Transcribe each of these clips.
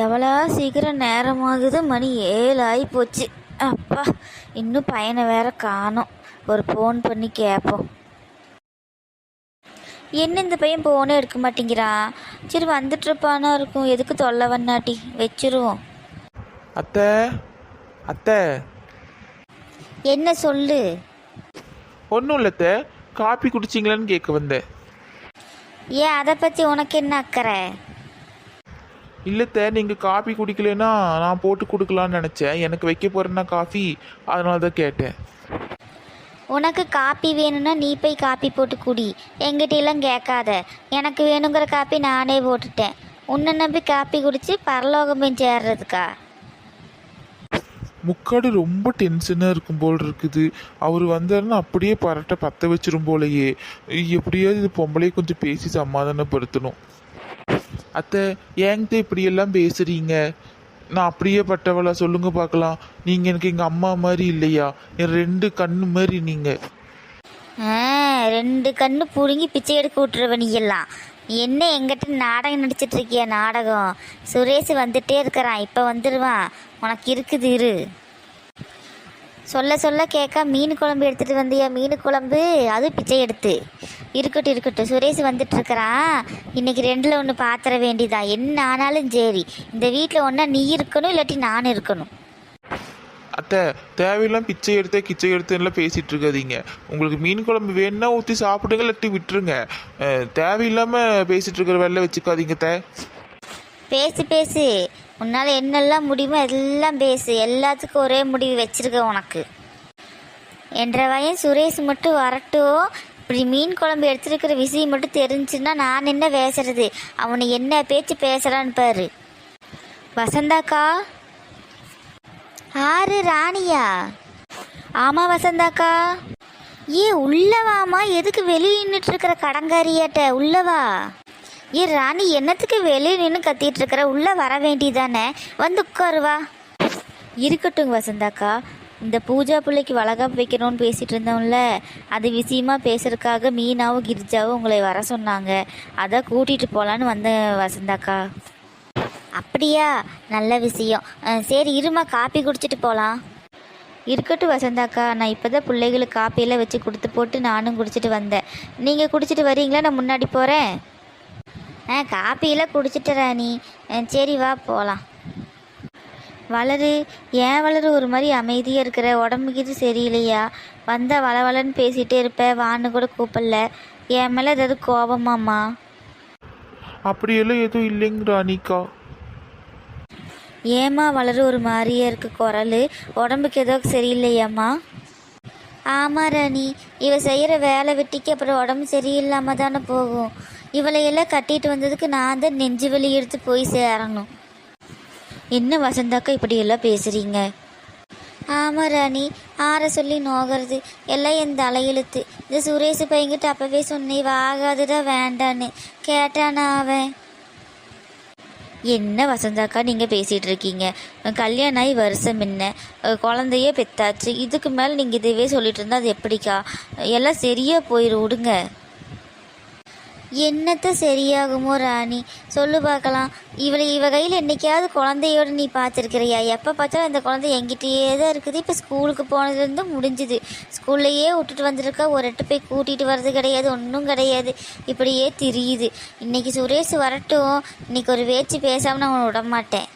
எவ்வளோ சீக்கிரம் நேரமாகுது, மணி 7 ஆகி போச்சு. அப்பா, இன்னும் பையனை வேற காணோம். ஒரு ஃபோன் பண்ணி கேட்போம். என்ன இந்த பையன் ஃபோனே எடுக்க மாட்டேங்கிறான்? சரி, வந்துட்டுருப்பானா இருக்கும். எதுக்கு தொல்லை வண்ணாட்டி வச்சிருவோம். அத்தை அத்தை. என்ன சொல்லு? ஒன்றும் இல்லத்த, காப்பி குடிச்சிங்களான்னு கேட்க வந்தேன். ஏன், அதை பற்றி உனக்கு என்ன அக்கறை? இல்லத்த, நீங்கள் காப்பி குடிக்கலன்னா நான் போட்டு கொடுக்கலான்னு நினச்சேன். எனக்கு வைக்க போகிறேன்னா காஃபி, அதனால தான் கேட்டேன். உனக்கு காப்பி வேணும்னா நீ போய் காப்பி போட்டு குடி, எங்கிட்டலாம் கேட்காத. எனக்கு வேணுங்கிற காப்பி நானே போட்டுட்டேன். உன்னை நம்பி காப்பி குடித்து பரலோகம் போய் சேர்றதுக்கா? முக்காடு ரொம்ப டென்ஷனாக இருக்கும் போல் இருக்குது. அவர் வந்தாருன்னா அப்படியே பரட்டை பற்ற வச்சிரும் போலையே. எப்படியாவது இது பொம்பளையே கொஞ்சம் பேசி சமாதானப்படுத்தணும். அத்தை, ஏங்கிட்ட இப்படியெல்லாம் பேசுகிறீங்க? நான் அப்படியே பட்டவளா? சொல்லுங்க பார்க்கலாம். நீங்கள் எனக்கு எங்கள் அம்மா மாதிரி இல்லையா? என் 2 கண்ணு மாதிரி நீங்கள். 2 கண்ணு பிடுங்கி பிச்சை எடுக்க விட்டுருவ நீ எல்லாம். என்ன எங்கிட்ட நாடகம் நடிச்சிட்டு இருக்கியா? நாடகம். சுரேஷ் வந்துட்டே இருக்கிறான், இப்போ வந்துடுவான். உனக்கு இருக்குது, இரு. சொல்ல சொல்ல கேட்க மீன் குழம்பு எடுத்துகிட்டு வந்தியா? மீன் குழம்பு, அது பிச்சை எடுத்து. இருக்கட்டும் இருக்கட்டும், சுரேஷ் வந்துட்டுருக்கிறான். இன்றைக்கி 2ல் 1 பாத்திர வேண்டியதான். என்ன ஆனாலும் சரி, இந்த வீட்டில் ஒன்றா நீ இருக்கணும், இல்லாட்டி நான் இருக்கணும். அத்தை, தேவையெல்லாம் பிச்சை எடுத்தேன் கிச்சை எடுத்தேன்லாம் பேசிகிட்டு இருக்காதீங்க. உங்களுக்கு மீன் குழம்பு வேணுன்னா ஊற்றி சாப்பிடுங்க, இல்லாட்டி விட்டுருங்க. தேவையில்லாமல் பேசிகிட்டு இருக்கிற வேலை வச்சுக்காதீங்க அத்தை. பேசு பேசு, உன்னால் என்னெல்லாம் முடியுமோ எல்லாம் பேசு. எல்லாத்துக்கும் ஒரே முடிவு வச்சிருக்க உனக்கு. என்ற வயன் சுரேஷ் மட்டும் வரட்டும். இப்படி மீன் குழம்பு எடுத்துருக்கிற விஷயம் மட்டும் தெரிஞ்சுன்னா நான் என்ன பேசுறது? அவனை என்ன பேச்சு பேசுகிறான்னு பாரு. வசந்தாக்கா? ஆறு ராணியா? ஆமாம் வசந்தாக்கா. உள்ளவாமா, எதுக்கு வெளியே நின்றுட்டுருக்கிற கடங்காரியாட்ட? உள்ளவா. ராணி, என்னத்துக்கு வெளியே நின்று கத்திட்டு இருக்கிற? உள்ளே வர வேண்டியதானே, வந்து உட்காருவா. இருக்கட்டும் வசந்தாக்கா, இந்த பூஜா பிள்ளைக்கு வளகாப்பு வைக்கணும்னு பேசிகிட்டு இருந்தோம்ல, அது விஷயமா பேசுறதுக்காக மீனாவும் கிரிஜாவும் உங்களை வர சொன்னாங்க. அதான் கூட்டிகிட்டு போகலான்னு வந்தேன் வசந்தாக்கா. அப்படியா? நல்ல விஷயம். சரி, இருமா, காப்பி குடிச்சிட்டு போகலாம். இருக்கட்டும் வசந்தாக்கா, நான் இப்போ தான் பிள்ளைகளுக்கு காப்பியெல்லாம் வச்சு கொடுத்து போட்டு நானும் குடிச்சிட்டு வந்தேன். நீங்கள் குடிச்சிட்டு வரீங்களா? நான் முன்னாடி போகிறேன். காப்பியெல்லாம் குடிச்சிட்டு ராணி. சரி, வா போகலாம். வளரு, ஏன் வளரு ஒரு மாதிரி அமைதியாக இருக்கிற? உடம்புக்கிட்டு சரியில்லையா? வந்தால் வளவலன்னு பேசிகிட்டே இருப்பேன், வான்னு கூட கூப்பிடல. என் மேலே ஏதாவது கோபமாம்மா? அப்படியெல்லாம் எதுவும் இல்லைங்க ராணிக்கா. ஏம்மா வளரு ஒரு மாதிரியே இருக்கு குரல்? உடம்புக்கு ஏதோ சரியில்லையாம்மா? ஆமாம் ராணி, இவ செய்கிற வேலை வெட்டிக்கு அப்புறம் உடம்பு சரியில்லாமல் தானே போகும். இவளையெல்லாம் கட்டிட்டு வந்ததுக்கு நான் தான் நெஞ்சு வலி எடுத்து போய் சேரணும். என்ன வசந்தாக்கா இப்படியெல்லாம் பேசுகிறீங்க? ஆமாம் ராணி, ஆற சொல்லி நோகிறது எல்லாம் என் தலையெழுத்து. இந்த சுரேஷ் பையன்கிட்ட அப்போவே சொன்னேன், வாகாதுடா வேண்டான்னு. கேட்டானா அவன்? என்ன வசந்தாக்கா நீங்கள் பேசிகிட்டு இருக்கீங்க? கல்யாணம் ஆகி வருஷம் என்ன, குழந்தையே பெத்தாச்சு. இதுக்கு மேலே நீங்கள் இதுவே சொல்லிட்டு இருந்தால் அது எப்படிக்கா? எல்லாம் சரியாக போயிடும், விடுங்க. என்னத்த சரியாகுமோ ராணி, சொல்லு பார்க்கலாம். இவ கையில் என்றைக்காவது குழந்தையோடு நீ பார்த்துருக்கிறியா? எப்போ பார்த்தாலும் இந்த குழந்தை என்கிட்டயே தான் இருக்குது. இப்போ ஸ்கூலுக்கு போனதுலேருந்து முடிஞ்சுது. ஸ்கூல்லையே விட்டுட்டு வந்துருக்கா, ஒரு எட்டு போய் கூட்டிகிட்டு வர்றது கிடையாது, ஒன்றும் கிடையாது. இப்படியே திரியுது. இன்றைக்கி சுரேஷ் வரட்டும், இன்றைக்கி ஒரு பேச்சு பேசாமல் நான் விட மாட்டேன்.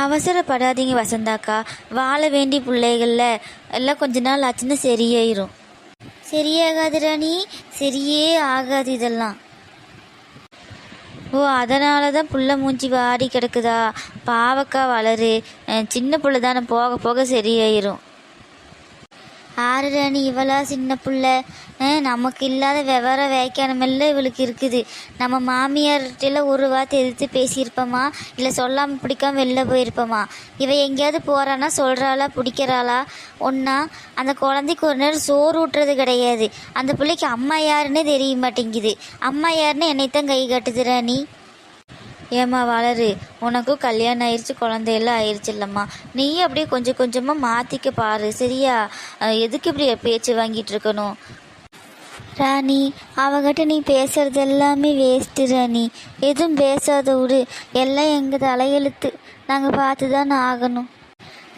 அவசரப்படாதீங்க வசந்தாக்கா, வாழ வேண்டிய பிள்ளைகளில் எல்லாம் கொஞ்ச நாள் ஆச்சுன்னா சரியாயிரும். சரியாகாது ராணி, சரியே ஆகாது இதெல்லாம். ஓ, அதனால தான் புள்ள மூஞ்சி வாடி கிடக்குதா? பாவக்கா வளரு, சின்ன புள்ள தானே, போக போக சரியாயிரும். ஆறு ராணி, இவளா சின்ன புள்ள? நமக்கு இல்லாத விவரம் வேக்கானமெல்லாம் இவளுக்கு இருக்குது. நம்ம மாமியார்கிட்ட ஒரு வார்த்தை எதிர்த்து பேசியிருப்போமா? இல்லை சொல்லாமல் பிடிக்காம வெளில போயிருப்போமா? இவ எங்கேயாவது போகிறான்னா சொல்கிறாளா, பிடிக்கிறாளா? ஒன்றா அந்த குழந்தைக்கு ஒரு நேரம் சோறு ஊட்டுறது கிடையாது. அந்த பிள்ளைக்கு அம்மா யாருன்னே தெரிய மாட்டேங்குது. அம்மா யாருன்னு என்னைத்தான் கை காட்டுது ராணி. ஏம்மா வளரு, உனக்கும் கல்யாணம் ஆயிடுச்சு, குழந்தையெல்லாம் ஆயிடுச்சு இல்லைம்மா. நீயும் அப்படியே கொஞ்சம் கொஞ்சமாக மாற்றிக்க பாரு, சரியா? எதுக்கு இப்படி பேச்சு வாங்கிட்டு இருக்கணும்? ராணி அவகிட்ட நீ பேசுறது எல்லாமே வேஸ்ட்டு ராணி. எதுவும் பேசாத விடு. எல்லாம் எங்கள் தலையெழுத்து. நாங்கள் பார்த்து தான் ஆகணும்.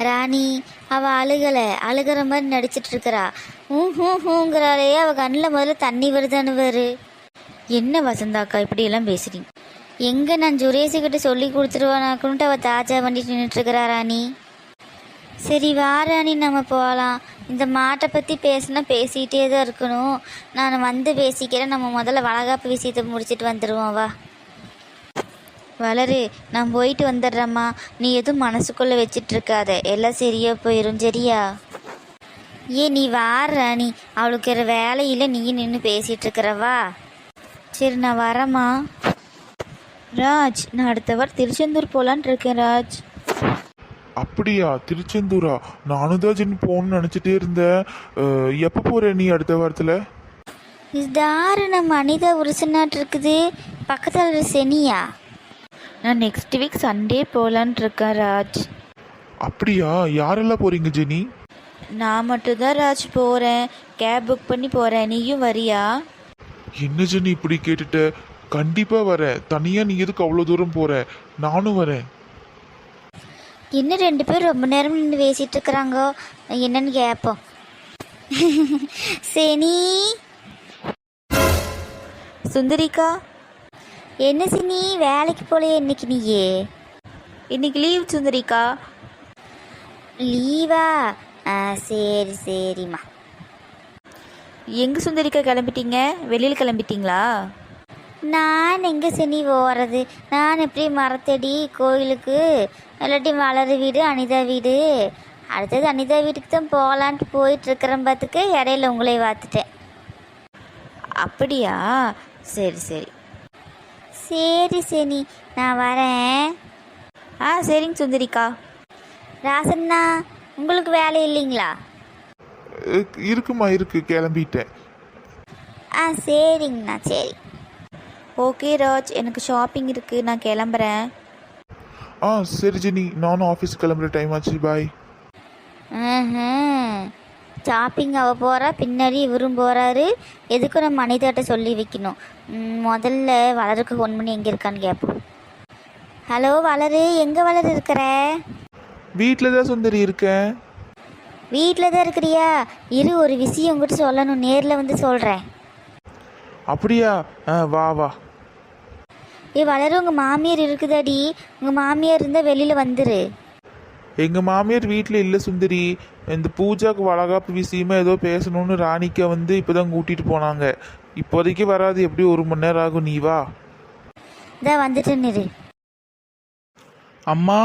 ராணி அவள் அழுகிற மாதிரி நடிச்சிட்டு இருக்கிறா. ஹூங்கிறாளே, அவள் கண்ணில் முதல்ல தண்ணி வருதான்னு வரு. என்ன வசந்தாக்கா இப்படியெல்லாம் பேசுறீங்க? எங்கே நான் சுரேஷுக்கிட்ட சொல்லி கொடுத்துருவானாக்குன்ட்டு அவள் தாஜா பண்ணிட்டு நின்றுட்டுருக்கிறா ராணி. சரி வா ராணி, நம்ம போகலாம். இந்த மாட்டை பற்றி பேசினா பேசிகிட்டே தான் இருக்கணும். நான் வந்து பேசிக்கிறேன். நம்ம முதல்ல வளகாப்பு விஷயத்தை முடிச்சுட்டு வந்துடுவோம். வா வளரு, நான் போயிட்டு வந்துடுறேம்மா. நீ எதுவும் மனசுக்குள்ளே வச்சிட்டு இருக்காத, எல்லாம் சரியாக போயிடும். சரியா? நீ வா ராணி, அவளுக்கு ஒரு வேலையில் நீ நின்று பேசிகிட்டு இருக்கிறவா. சரி நான் வரேம்மா. ராஜ், நான் அடுத்த வாரம் திருச்செந்தூர் போகலான் இருக்கேன் ராஜ். அப்படியா? திருச்செந்தூரா? நானும் தான் ஜெனி போகணும்னு நினச்சிட்டே இருந்தேன். எப்போ போகிற நீ அடுத்த வாரத்தில்? இதாரு நம்ம அனிதா உருசனாட்டு இருக்குது. பக்கத்தில் செனியா? நான் நெக்ஸ்ட் வீக் சண்டே போகலான் இருக்கேன் ராஜ். அப்படியா? யாரெல்லாம் போகிறீங்க ஜெனி? நான் மட்டும்தான் ராஜ் போகிறேன். கேப் புக் பண்ணி போகிறேன். நீயும் வரியா? என்ன ஜெனி இப்படி கேட்டுட்ட? கண்டிப்பாக வரேன். தனியாக நீ எதுக்கு அவ்வளோ தூரம் போகிற? நானும் வரேன். இன்னும் 2 பேர் ரொம்ப நேரம் நின்று பேசிகிட்டு இருக்கிறாங்க. என்னன்னு கேட்போம். செனி. சுந்தரிக்கா, என்ன சினி, வேலைக்கு போலையே இன்னைக்கு? நீயே இன்னைக்கு லீவ் சுந்தரிக்கா. லீவா? சரி சரிம்மா. எங்கே சுந்தரிக்கா கிளம்பிட்டீங்க? வெளியில் கிளம்பிட்டீங்களா? நான் எங்கே சினி போகிறது? நான் எப்படி மரத்தடி கோயிலுக்கு, இல்லாட்டி வளரு வீடு, அனிதா வீடு. அடுத்தது அனிதா வீட்டுக்கு தான் போகலான்ட்டு போயிட்டுருக்கிறேன். பார்த்துக்கு இடையில உங்களை பார்த்துட்டேன். அப்படியா? சரி சரி சரி சரி, நான் வரேன். சரிங்க சுந்தரிக்கா. ராசண்ணா, உங்களுக்கு வேலை இல்லைங்களா? இருக்குமா, இருக்கு, கிளம்பிட்டேன். சரிங்கண்ணா, சரி. ஓகே ராஜ், எனக்கு ஷாப்பிங் இருக்குது, நான் கிளம்புறேன். சரி ஜெனி, நானும் ஆஃபீஸ் கிளம்புற டைம் ஆச்சு. பாய். ஷாப்பிங் அவள் போகிறா, பின்னாடி இவரும் போகிறாரு. எதுக்கும் நம்ம அனிதாட்ட சொல்லி வைக்கணும். முதல்ல வளருக்கு ஃபோன் பண்ணி எங்கே இருக்கான்னு கேட்போம். ஹலோ வளரு, எங்கே வளரு இருக்கிற? வீட்டில் தான் சுந்தரி இருக்கேன். வீட்டில் தான் இருக்கிறியா? இரு, ஒரு விஷயம் உங்கள்கிட்ட சொல்லணும். நேரில் வந்து சொல்கிறேன். அப்படியா? வா வா. வளரு, உங்கள் மாமியார் இருக்குதாடி? உங்கள் மாமியார் இருந்தால் வெளியில் வந்துரு. எங்கள் மாமியார் வீட்டில் இல்லை சுந்தரி. இந்த பூஜாக்கு வளகாப்பு விஷயமா ஏதோ பேசணும்னு ராணிக்கா வந்து இப்போ தான் கூட்டிகிட்டு போனாங்க. இப்போதைக்கு வராது, எப்படி 1 மணி நேரம் ஆகும். நீ வா. இதான் வந்துட்டேன்னு. அம்மா,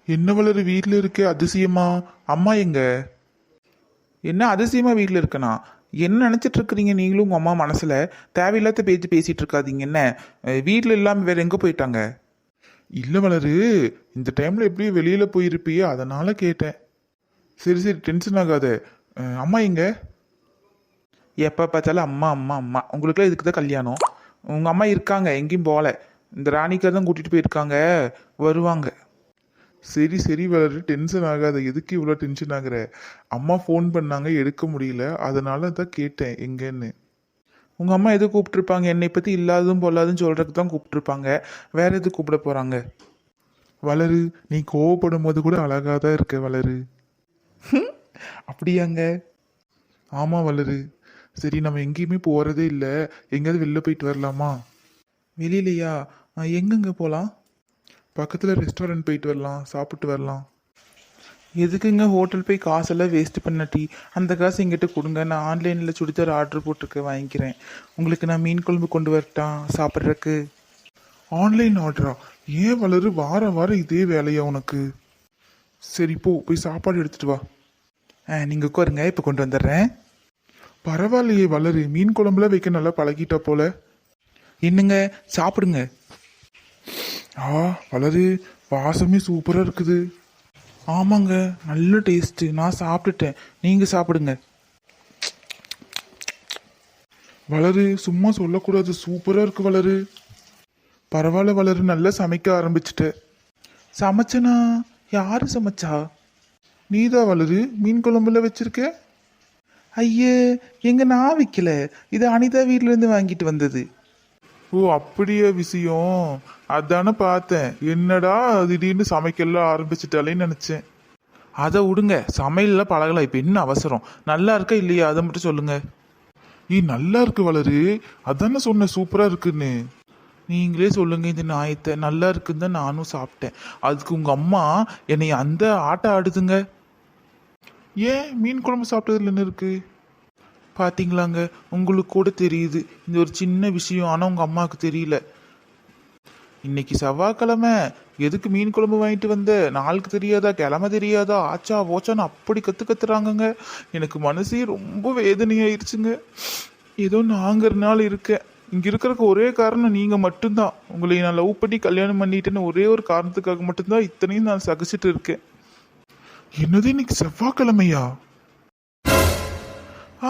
என்ன வளரு வீட்டில் இருக்கு? அதிசயமா? அம்மா எங்க? என்ன அதிசயமா வீட்டில் இருக்கனா? என்ன நினச்சிட்டு இருக்கிறீங்க நீங்களும் உங்கள் அம்மா மனசில்? தேவையில்லாத பேச்சு பேசிகிட்டு இருக்காதீங்க. என்ன வீட்டில் இல்லாமல் வேறு எங்கே போயிட்டாங்க? இல்லை வளரு, இந்த டைமில் எப்படியும் வெளியில் போயிருப்பியே, அதனால் கேட்டேன். சரி சரி, டென்ஷன் ஆகாத. அம்மா எங்க? எப்போ பார்த்தாலும் அம்மா அம்மா அம்மா. உங்களுக்குலாம் இதுக்கு தான் கல்யாணம். உங்கள் அம்மா இருக்காங்க, எங்கேயும் போகல. இந்த ராணிக்கா தான் கூட்டிகிட்டு போயிருக்காங்க, வருவாங்க. சரி சரி வளரு, டென்ஷன் ஆகாத. எதுக்கு இவ்வளோ டென்ஷன் ஆகுற? அம்மா ஃபோன் பண்ணாங்க, எடுக்க முடியல, அதனால தான் கேட்டேன் எங்கன்னு. உங்கள் அம்மா எது கூப்பிட்ருப்பாங்க? என்னை பற்றி இல்லாததும் பொல்லாதுன்னு சொல்கிறதுக்கு தான் கூப்பிட்ருப்பாங்க. வேற எது கூப்பிட போகிறாங்க? வளரு, நீ கோவப்படும் போது கூட அழகாக தான் இருக்க வளரு. அப்படியாங்க? ஆமாம் வளரு. சரி, நம்ம எங்கேயுமே போகிறதே இல்லை. எங்கேயாவது வெளில போயிட்டு வரலாமா? வெளியிலையா? எங்கெங்கே போகலாம்? பக்கத்தில் ரெஸ்டாரண்ட் போயிட்டு வரலாம், சாப்பிட்டு வரலாம். எதுக்குங்க ஹோட்டல் போய் காசெல்லாம் வேஸ்ட் பண்ணட்டி? அந்த காசு எங்கிட்ட கொடுங்க, நான் ஆன்லைனில் சுடிதார் ஆர்டர் போட்டிருக்கேன், வாங்கிக்கிறேன். உங்களுக்கு நான் மீன் குழம்பு கொண்டு வரட்டா சாப்பிட்றதுக்கு? ஆன்லைன் ஆர்டரா? ஏன் வளரு, வாரம் வாரம் இதே வேலையா உனக்கு? சரி போய் சாப்பாடு எடுத்துகிட்டு வா. நீங்கள் உட்காருங்க, இப்போ கொண்டு வந்துடுறேன். பரவாயில்லையே வளரு, மீன் குழம்புலாம் வைக்க நல்லா பழகிட்டா போல. என்னங்க சாப்பிடுங்க. வளரு, வாசமே சூப்பராக இருக்குது. ஆமாங்க, நல்ல டேஸ்ட்டு. நான் சாப்பிட்டுட்டேன், நீங்கள் சாப்பிடுங்க. வளரு, சும்மா சொல்லக்கூடாது, சூப்பராக இருக்கு வளரு. பரவாயில்ல வளரு, நல்லா சமைக்க ஆரம்பிச்சிட்ட. சமைச்சனா? யாரு சமைச்சா? நீதான் வளரு மீன் குழம்புல வச்சிருக்க? ஐயே எங்க நான் விற்கல, இது அனிதா வீட்ல இருந்து வாங்கிட்டு வந்தது. ஓ அப்படியே விஷயம். அதானே பார்த்தேன், என்னடா திடீர்னு சமைக்கலாம் ஆரம்பிச்சிட்டாலேன்னு நினைச்சேன். அதை விடுங்க, சமையல்ல பழகலாம். இப்போ என்ன அவசரம்? நல்லா இருக்கா இல்லையா அதை மட்டும் சொல்லுங்க. நல்லா இருக்கு வளரு, அதானே சொன்னேன் சூப்பரா இருக்குன்னு. நீங்களே சொல்லுங்க இந்த நாயத்தை. நல்லா இருக்குன்னு தான் நானும் சாப்பிட்டேன். அதுக்கு உங்க அம்மா என்னை அந்த ஆட்டம் ஆடுதுங்க. ஏன் மீன் குழம்பு சாப்பிட்டதுல என்ன இருக்கு? பாத்தீங்களாங்க, உங்களுக்கு கூட தெரியுது இந்த ஒரு சின்ன விஷயம், ஆனா உங்க அம்மாவுக்கு தெரியல. இன்னைக்கு செவ்வாய்க்கிழமை, எதுக்கு மீன் குழம்பு வாங்கிட்டு வந்த? நாளுக்கு தெரியாதா, கிழமை தெரியாதா, ஆச்சா ஓச்சான்னு அப்படி கத்துறாங்கங்க. எனக்கு மனசே ரொம்ப வேதனையாயிருச்சுங்க. ஏதோ நாங்கிறனால இருக்கேன். இங்க இருக்கிறதுக்கு ஒரே காரணம் நீங்க மட்டும்தான். உங்களை நான் லவ் பண்ணி கல்யாணம் பண்ணிட்டேன்னு ஒரே ஒரு காரணத்துக்காக மட்டும்தான் இத்தனையும் நான் சகிச்சுட்டு இருக்கேன். என்னது, இன்னைக்கு செவ்வாய்க்கிழமையா?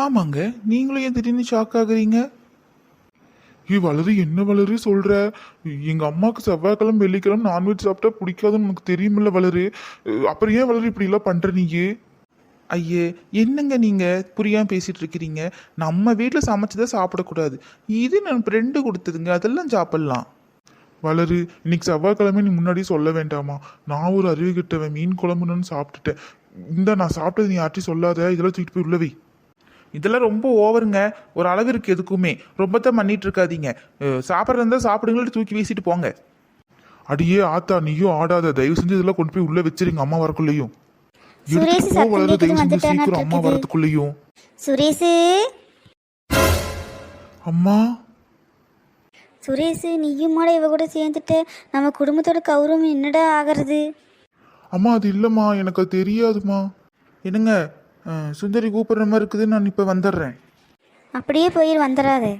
ஆமாங்க, நீங்களும் ஏன் திடீர்னு ஷாக் ஆகுறீங்க? வளரு, என்ன வளரு சொல்ற? எங்க அம்மாவுக்கு செவ்வாய்க்கிழமை வெள்ளிக்கிழமை நான்வெஜ் சாப்பிட்டா பிடிக்காதுன்னு உனக்கு தெரியுமில்ல வளரு. அப்புறம் ஏன் வளரு இப்படி எல்லாம் பண்ற நீங்க? ஐயே, என்னங்க நீங்க புரியாம பேசிட்டு இருக்கிறீங்க? நம்ம வீட்டுல சமைச்சதை சாப்பிடக்கூடாது. இது நான் ஃப்ரெண்டு கொடுத்ததுங்க, அதெல்லாம் சாப்பிடலாம். வளரு, இன்னைக்கு செவ்வாய்க்கிழமை நீ முன்னாடியே சொல்ல வேண்டாமா? நான் ஒரு அறிவு கிட்டவன், மீன் குழம்புன்னு சாப்பிட்டுட்டேன். நான் சாப்பிட்டது நீ யார்ட்டையும் சொல்லாத, இதெல்லாம் தூக்கிட்டு போய் உள்ளவை. இதெல்லாம் ரொம்ப ஓவருங்க. ஒரு அளவு இருக்கு எதுக்குமே. ரொம்ப தான் பண்ணிட்டு இருக்காதீங்க. சாப்பிட்றதா சாப்பிடுங்களே, தூக்கி வீசிட்டு போங்க. அடியே ஆத்தா, நீயும் ஆடாத, தயவு செஞ்சு இதெல்லாம் கொண்டு போய் உள்ள வச்சிருங்க அம்மா வரக்குள்ளேயும். சுரேஷ் எடுத்துட்டு போ சத்தம் வளரு, கேக்குது, தயவு செஞ்சு வந்துட்டானா சீக்கிரம் அம்மா இருக்குது. வரதுக்குள்ளேயும். சுரேஷு, அம்மா, சுரேஷ் நீயுமாட இவ கூட சேர்ந்துட்டு நம்ம குடும்பத்தோட கௌரவம் என்னடா ஆகிறது? அம்மா அது இல்லம்மா, எனக்கு அது தெரியாதுமா. என்னங்க, சுந்தரி கூப்பிடுற மாதிரி இருக்குது, நான் இப்போ வந்துடுறேன். அப்படியே போய் வந்துடாதே.